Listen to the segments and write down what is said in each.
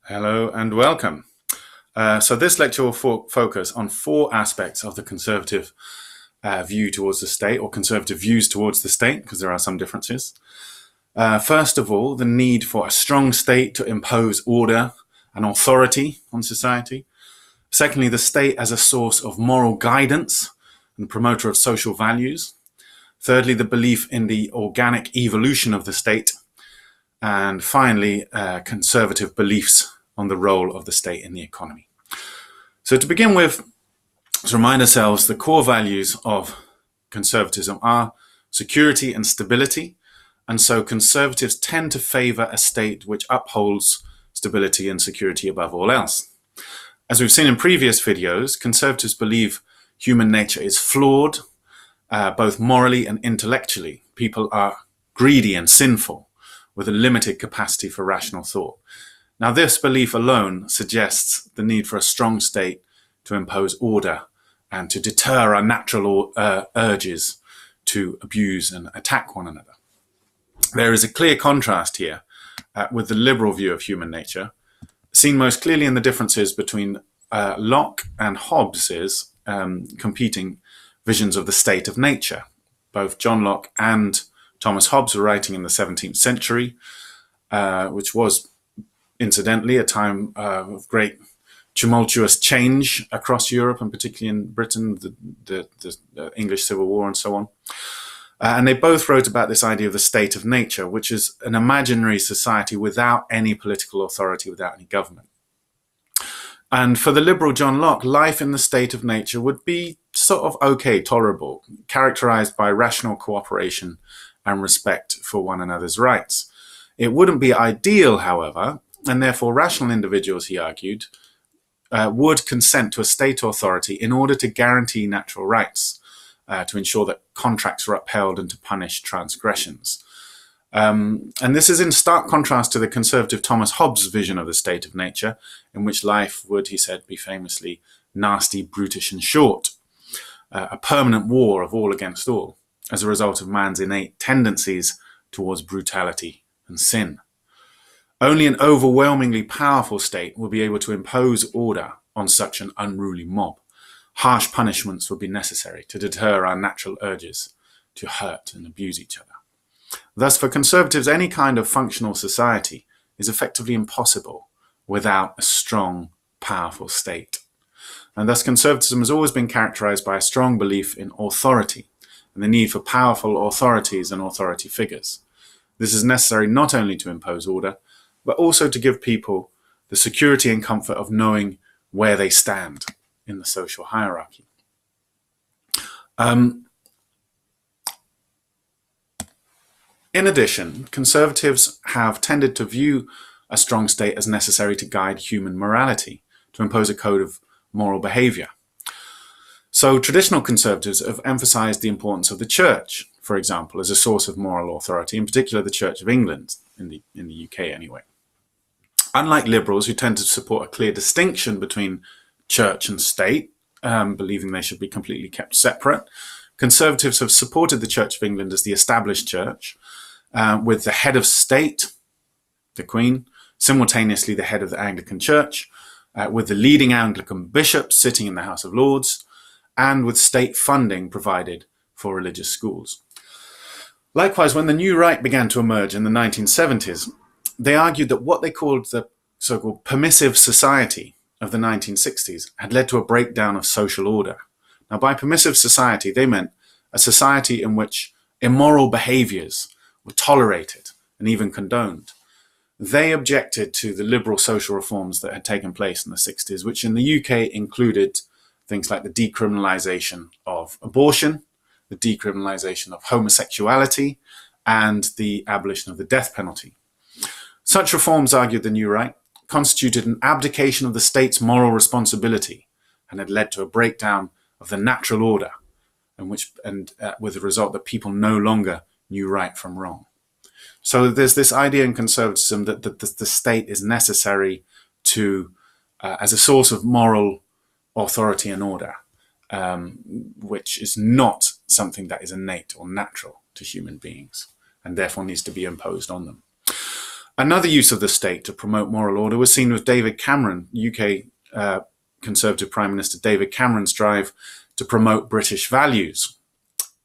Hello and welcome. So this lecture will focus on four aspects of the conservative view towards the state, or conservative views towards the state, because there are some differences. First of all, the need for a strong state to impose order and authority on society. Secondly, the state as a source of moral guidance and promoter of social values. Thirdly, the belief in the organic evolution of the state. And finally, conservative beliefs on the role of the state in the economy. So to begin with, let's remind ourselves the core values of conservatism are security and stability. And so conservatives tend to favor a state which upholds stability and security above all else. As we've seen in previous videos, conservatives believe human nature is flawed, both morally and intellectually. People are greedy and sinful, with a limited capacity for rational thought. Now, this belief alone suggests the need for a strong state to impose order and to deter our natural urges to abuse and attack one another. There is a clear contrast here with the liberal view of human nature, seen most clearly in the differences between Locke and Hobbes's competing visions of the state of nature. Both John Locke and Thomas Hobbes were writing in the 17th century, which was, incidentally, a time of great tumultuous change across Europe, and particularly in Britain, the English Civil War and so on. And they both wrote about this idea of the state of nature, which is an imaginary society without any political authority, without any government. And for the liberal John Locke, life in the state of nature would be sort of okay, tolerable, characterized by rational cooperation and respect for one another's rights. It wouldn't be ideal, however, and therefore rational individuals, he argued, would consent to a state authority in order to guarantee natural rights, to ensure that contracts were upheld and to punish transgressions. And this is in stark contrast to the conservative Thomas Hobbes' vision of the state of nature, in which life would, he said, be famously nasty, brutish, and short, a permanent war of all against all, as a result of man's innate tendencies towards brutality and sin. Only an overwhelmingly powerful state will be able to impose order on such an unruly mob. Harsh punishments would be necessary to deter our natural urges to hurt and abuse each other. Thus, for conservatives, any kind of functional society is effectively impossible without a strong, powerful state. And thus, conservatism has always been characterized by a strong belief in authority and the need for powerful authorities and authority figures. This is necessary not only to impose order, but also to give people the security and comfort of knowing where they stand in the social hierarchy. In addition, conservatives have tended to view a strong state as necessary to guide human morality, to impose a code of moral behavior. So traditional conservatives have emphasized the importance of the church, for example, as a source of moral authority, in particular the Church of England, in the UK anyway. Unlike liberals, who tend to support a clear distinction between church and state, believing they should be completely kept separate, conservatives have supported the Church of England as the established church, with the head of state, the Queen, simultaneously the head of the Anglican Church, with the leading Anglican bishops sitting in the House of Lords, and with state funding provided for religious schools. Likewise, when the new right began to emerge in the 1970s, they argued that what they called the so-called permissive society of the 1960s had led to a breakdown of social order. Now, by permissive society, they meant a society in which immoral behaviors were tolerated and even condoned. They objected to the liberal social reforms that had taken place in the 60s, which in the UK included things like the decriminalization of abortion, the decriminalization of homosexuality, and the abolition of the death penalty. Such reforms, argued the New Right, constituted an abdication of the state's moral responsibility and had led to a breakdown of the natural order, with the result that people no longer knew right from wrong. So there's this idea in conservatism that the state is necessary to, as a source of moral authority and order, which is not something that is innate or natural to human beings and therefore needs to be imposed on them. Another use of the state to promote moral order was seen with David Cameron, UK Conservative Prime Minister David Cameron's drive to promote British values,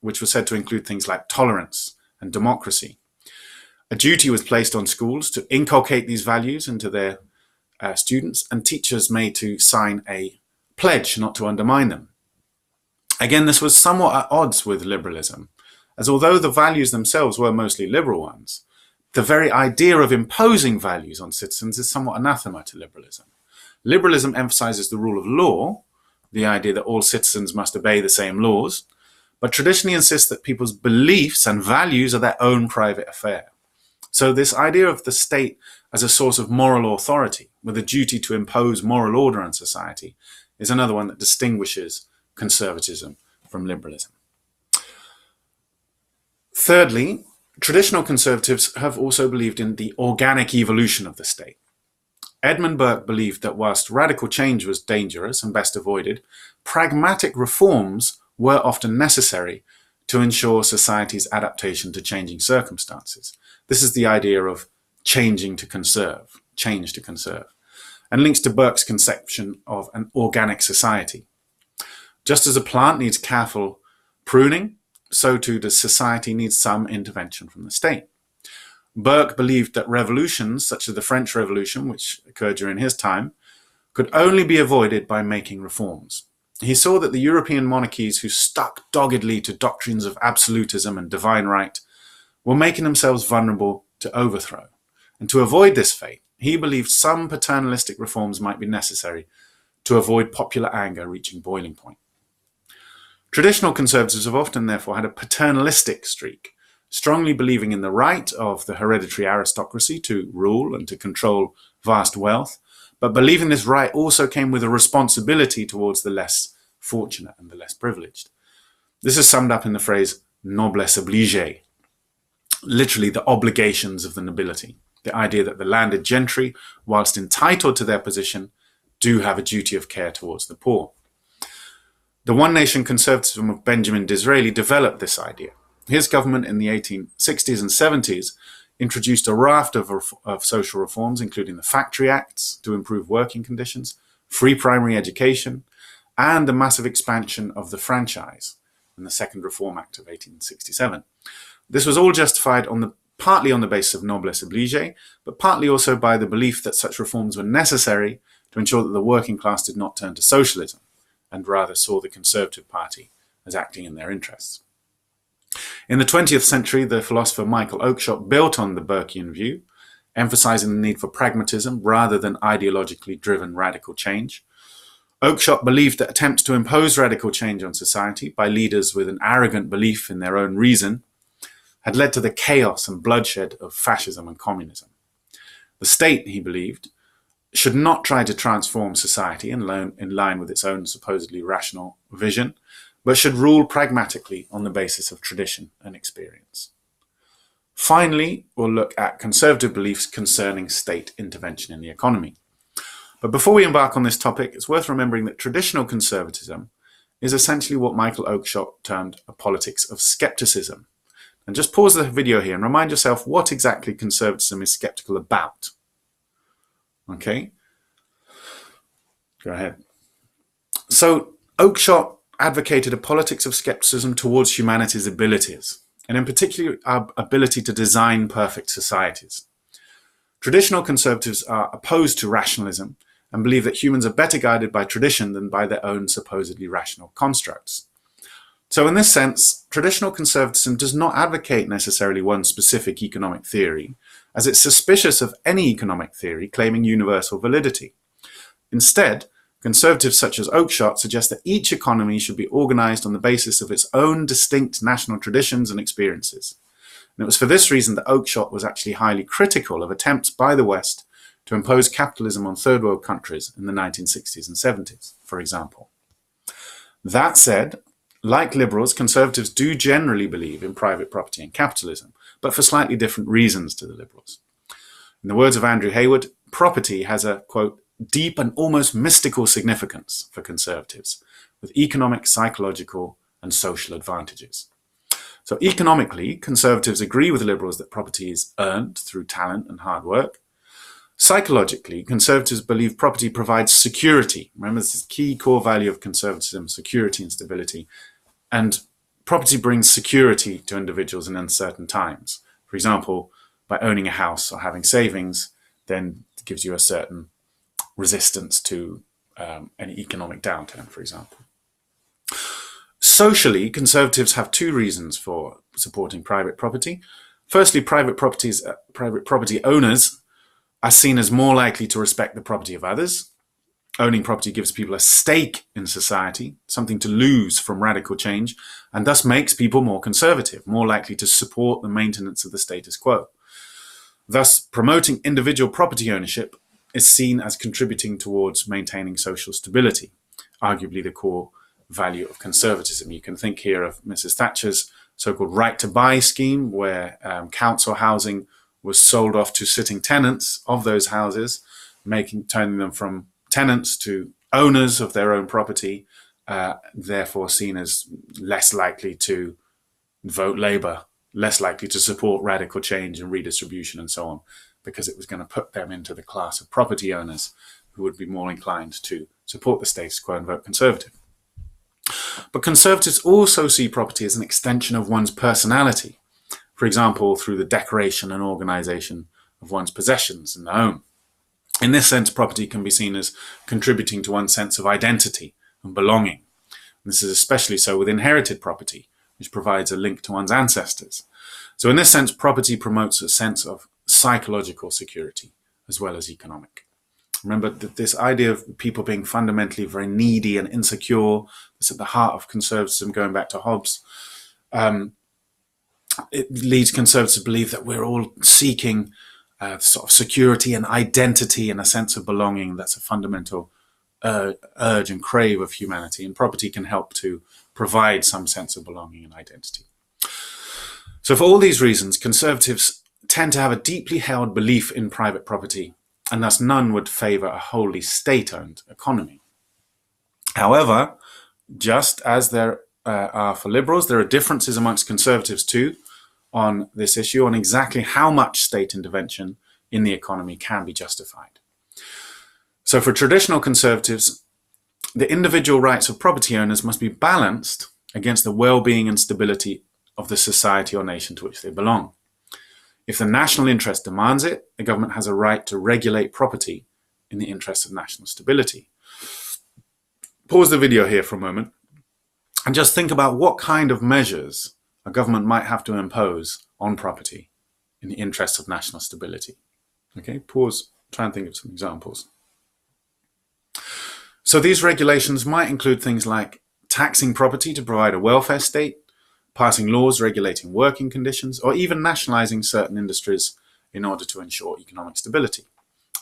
which was said to include things like tolerance and democracy. A duty was placed on schools to inculcate these values into their students, and teachers made to sign a pledge not to undermine them. Again, this was somewhat at odds with liberalism, as although the values themselves were mostly liberal ones, the very idea of imposing values on citizens is somewhat anathema to liberalism. Liberalism emphasizes the rule of law, the idea that all citizens must obey the same laws, but traditionally insists that people's beliefs and values are their own private affair. So this idea of the state as a source of moral authority, with a duty to impose moral order on society, is another one that distinguishes conservatism from liberalism. Thirdly, traditional conservatives have also believed in the organic evolution of the state. Edmund Burke believed that whilst radical change was dangerous and best avoided, pragmatic reforms were often necessary to ensure society's adaptation to changing circumstances. This is the idea of change to conserve, and links to Burke's conception of an organic society. Just as a plant needs careful pruning, so too does society need some intervention from the state. Burke believed that revolutions, such as the French Revolution, which occurred during his time, could only be avoided by making reforms. He saw that the European monarchies who stuck doggedly to doctrines of absolutism and divine right were making themselves vulnerable to overthrow. And to avoid this fate, he believed some paternalistic reforms might be necessary to avoid popular anger reaching boiling point. Traditional conservatives have often therefore had a paternalistic streak, strongly believing in the right of the hereditary aristocracy to rule and to control vast wealth, but believing this right also came with a responsibility towards the less fortunate and the less privileged. This is summed up in the phrase noblesse oblige, literally the obligations of the nobility, the idea that the landed gentry, whilst entitled to their position, do have a duty of care towards the poor. The One Nation conservatism of Benjamin Disraeli developed this idea. His government in the 1860s and 70s introduced a raft of social reforms, including the Factory Acts to improve working conditions, free primary education, and the massive expansion of the franchise in the Second Reform Act of 1867. This was all justified partly on the basis of noblesse oblige, but partly also by the belief that such reforms were necessary to ensure that the working class did not turn to socialism, and rather saw the Conservative Party as acting in their interests. In the 20th century, the philosopher Michael Oakeshott built on the Burkean view, emphasizing the need for pragmatism rather than ideologically driven radical change. Oakeshott believed that attempts to impose radical change on society by leaders with an arrogant belief in their own reason had led to the chaos and bloodshed of fascism and communism. The state, he believed, should not try to transform society in line with its own supposedly rational vision, but should rule pragmatically on the basis of tradition and experience. Finally, we'll look at conservative beliefs concerning state intervention in the economy. But before we embark on this topic, it's worth remembering that traditional conservatism is essentially what Michael Oakeshott termed a politics of scepticism. And just pause the video here and remind yourself what exactly conservatism is skeptical about. Okay? Go ahead. So, Oakeshott advocated a politics of skepticism towards humanity's abilities, and in particular our ability to design perfect societies. Traditional conservatives are opposed to rationalism and believe that humans are better guided by tradition than by their own supposedly rational constructs. So in this sense, traditional conservatism does not advocate necessarily one specific economic theory, as it's suspicious of any economic theory claiming universal validity. Instead, conservatives such as Oakeshott suggest that each economy should be organized on the basis of its own distinct national traditions and experiences. And it was for this reason that Oakeshott was actually highly critical of attempts by the West to impose capitalism on third world countries in the 1960s and 70s, for example. That said, like liberals, conservatives do generally believe in private property and capitalism, but for slightly different reasons to the liberals. In the words of Andrew Hayward, property has a, quote, deep and almost mystical significance for conservatives, with economic, psychological, and social advantages. So economically, conservatives agree with liberals that property is earned through talent and hard work. Psychologically, conservatives believe property provides security. Remember, this is a key core value of conservatism, security and stability. And property brings security to individuals in uncertain times. For example, by owning a house or having savings, then it gives you a certain resistance to any economic downturn, for example. Socially, conservatives have two reasons for supporting private property. Firstly, private property owners are seen as more likely to respect the property of others. Owning property gives people a stake in society, something to lose from radical change, and thus makes people more conservative, more likely to support the maintenance of the status quo. Thus, promoting individual property ownership is seen as contributing towards maintaining social stability, arguably the core value of conservatism. You can think here of Mrs. Thatcher's so-called right to buy scheme, where council housing was sold off to sitting tenants of those houses, turning them from tenants to owners of their own property, therefore seen as less likely to vote Labour, less likely to support radical change and redistribution and so on, because it was going to put them into the class of property owners who would be more inclined to support the status quo and vote Conservative. But conservatives also see property as an extension of one's personality, for example, through the decoration and organisation of one's possessions in the home. In this sense, property can be seen as contributing to one's sense of identity and belonging. This is especially so with inherited property, which provides a link to one's ancestors. So in this sense, property promotes a sense of psychological security as well as economic. Remember that this idea of people being fundamentally very needy and insecure is at the heart of conservatism, going back to Hobbes. It leads conservatives to believe that we're all seeking sort of security and identity and a sense of belonging. That's a fundamental urge and crave of humanity, and property can help to provide some sense of belonging and identity. So for all these reasons, conservatives tend to have a deeply held belief in private property, and thus none would favour a wholly state-owned economy. However, just as there are for liberals, there are differences amongst conservatives too on this issue, on exactly how much state intervention in the economy can be justified. So for traditional conservatives, the individual rights of property owners must be balanced against the well-being and stability of the society or nation to which they belong. If the national interest demands it, the government has a right to regulate property in the interest of national stability. Pause the video here for a moment and just think about what kind of measures a government might have to impose on property in the interest of national stability. Okay, pause, try and think of some examples. So these regulations might include things like taxing property to provide a welfare state, passing laws regulating working conditions, or even nationalising certain industries in order to ensure economic stability.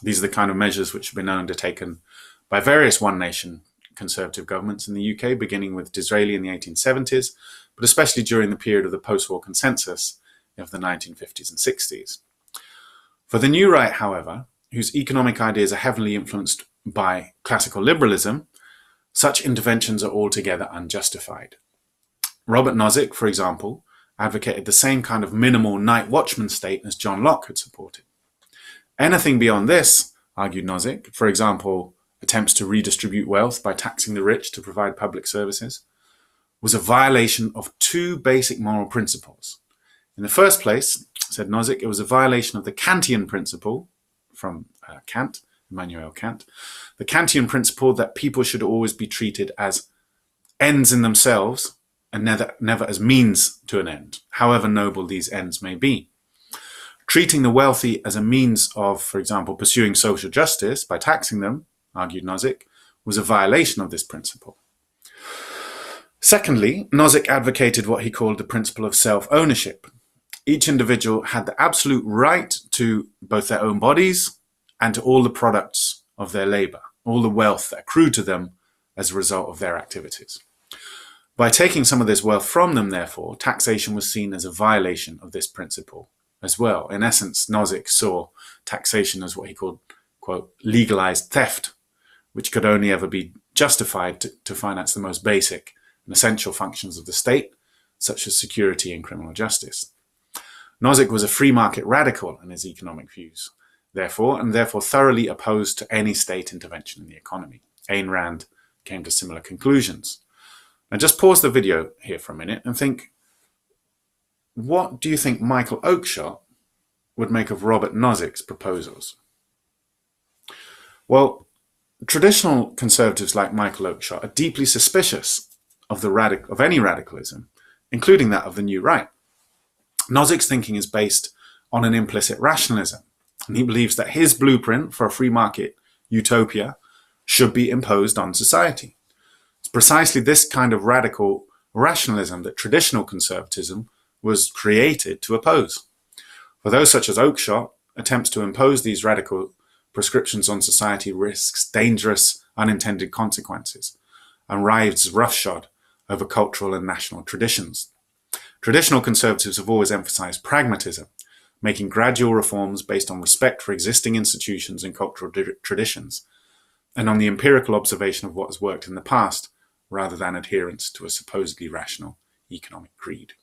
These are the kind of measures which have been undertaken by various one-nation conservative governments in the UK, beginning with Disraeli in the 1870s, but especially during the period of the post-war consensus of the 1950s and 60s. For the new right, however, whose economic ideas are heavily influenced by classical liberalism, such interventions are altogether unjustified. Robert Nozick, for example, advocated the same kind of minimal night watchman state as John Locke had supported. Anything beyond this, argued Nozick, for example, attempts to redistribute wealth by taxing the rich to provide public services, was a violation of two basic moral principles. In the first place, said Nozick, it was a violation of the Kantian principle from Kant, Immanuel Kant, the Kantian principle that people should always be treated as ends in themselves and never as means to an end, however noble these ends may be. Treating the wealthy as a means of, for example, pursuing social justice by taxing them, argued Nozick, was a violation of this principle. Secondly, Nozick advocated what he called the principle of self-ownership. Each individual had the absolute right to both their own bodies and to all the products of their labour, all the wealth that accrued to them as a result of their activities. By taking some of this wealth from them, therefore, taxation was seen as a violation of this principle as well. In essence, Nozick saw taxation as what he called, quote, legalized theft, which could only ever be justified to finance the most basic and essential functions of the state, such as security and criminal justice. Nozick was a free market radical in his economic views, therefore thoroughly opposed to any state intervention in the economy. Ayn Rand came to similar conclusions. Now just pause the video here for a minute and think, what do you think Michael Oakeshott would make of Robert Nozick's proposals? Well, traditional conservatives like Michael Oakeshott are deeply suspicious of any radicalism, including that of the new right. Nozick's thinking is based on an implicit rationalism, and he believes that his blueprint for a free market utopia should be imposed on society. It's precisely this kind of radical rationalism that traditional conservatism was created to oppose. For those such as Oakeshott, attempts to impose these radical prescriptions on society risks dangerous unintended consequences and rides roughshod over cultural and national traditions. Traditional conservatives have always emphasized pragmatism, making gradual reforms based on respect for existing institutions and cultural traditions, and on the empirical observation of what has worked in the past, rather than adherence to a supposedly rational economic creed.